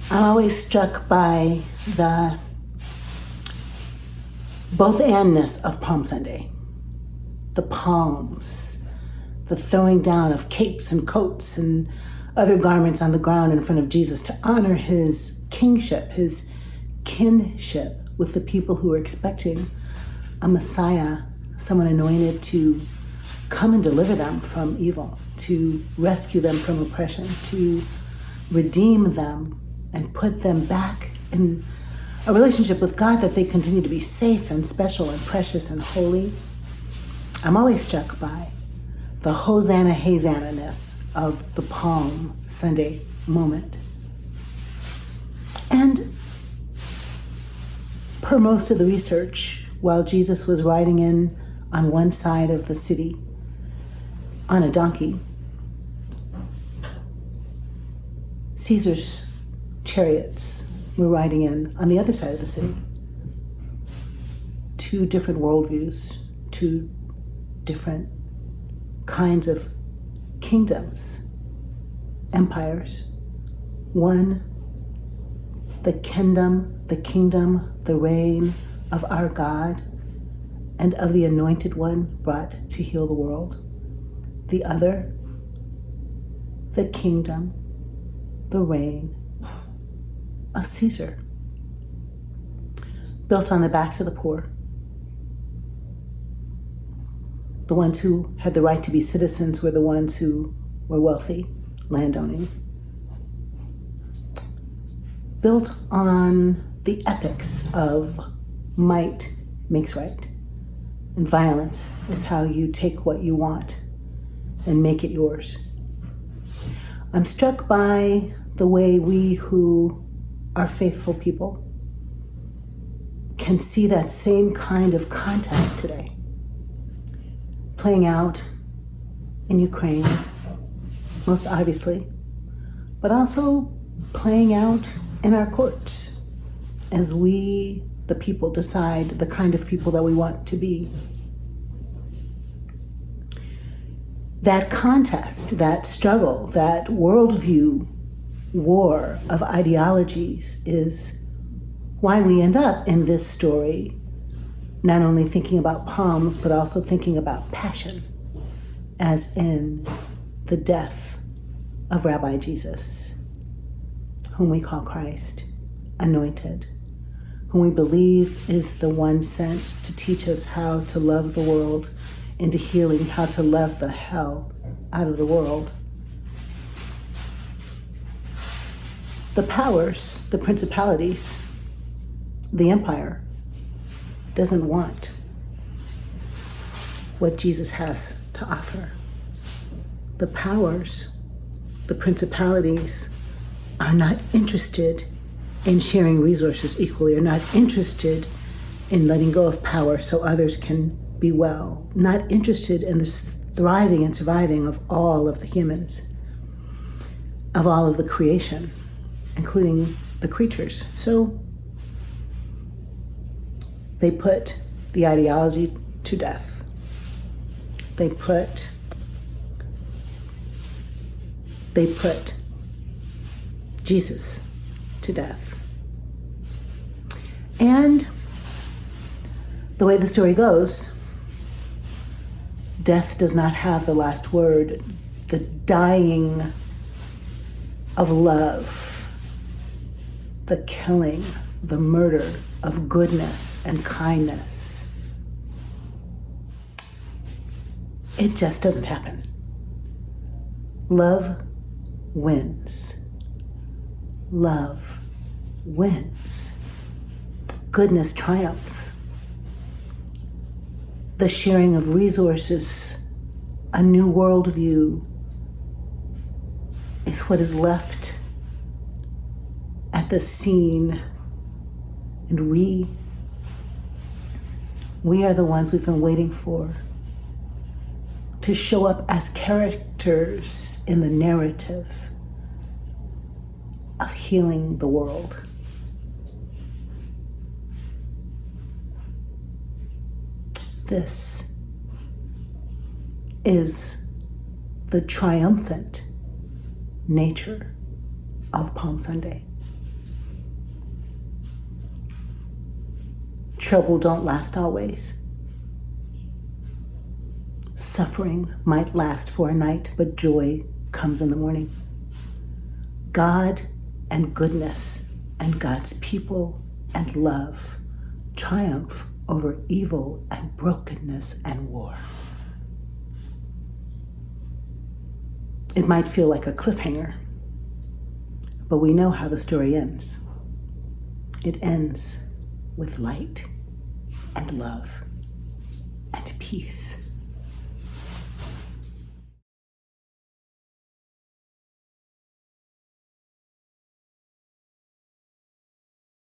I'm always struck by the both andness of Palm Sunday. The palms, the throwing down of capes and coats and other garments on the ground in front of Jesus to honor his kingship, his kinship with the people who were expecting a Messiah, someone anointed to come and deliver them from evil, to rescue them from oppression, to redeem them and put them back in a relationship with God that they continue to be safe and special and precious and holy. I'm always struck by the Hosanna, Hosanna-ness of the Palm Sunday moment. And per most of the research, while Jesus was riding in on one side of the city on a donkey, Caesar's chariots were riding in on the other side of the city. Two different worldviews, two different kinds of kingdoms, empires. One, the kingdom, the reign of our God and of the Anointed One brought to heal the world. The other, the kingdom, the reign of Caesar, built on the backs of the poor, the ones who had the right to be citizens were the ones who were wealthy, landowning, built on the ethics of might makes right, and violence is how you take what you want and make it yours. I'm struck by the way we who are faithful people can see that same kind of contest today playing out in Ukraine, most obviously, but also playing out in our courts as we, the people, decide the kind of people that we want to be. That contest, that struggle, that worldview war of ideologies is why we end up in this story not only thinking about palms, but also thinking about passion, as in the death of Rabbi Jesus, whom we call Christ, anointed, whom we believe is the one sent to teach us how to love the world into healing, how to love the hell out of the world. The powers, the principalities, the empire doesn't want what Jesus has to offer. The powers, the principalities are not interested in sharing resources equally, are not interested in letting go of power so others can be well, not interested in the thriving and surviving of all of the humans, of all of the creation, including the creatures. So they put the ideology to death. They put Jesus to death. And the way the story goes, death does not have the last word. The dying of love, the killing, the murder of goodness and kindness, it just doesn't happen. Love wins. Love wins. Goodness triumphs. The sharing of resources, a new worldview, is what is left at the scene. And we are the ones we've been waiting for to show up as characters in the narrative of healing the world. This is the triumphant nature of Palm Sunday. Trouble don't last always. Suffering might last for a night, but joy comes in the morning. God and goodness and God's people and love triumph over evil and brokenness and war. It might feel like a cliffhanger, but we know how the story ends. It ends with light and love and peace.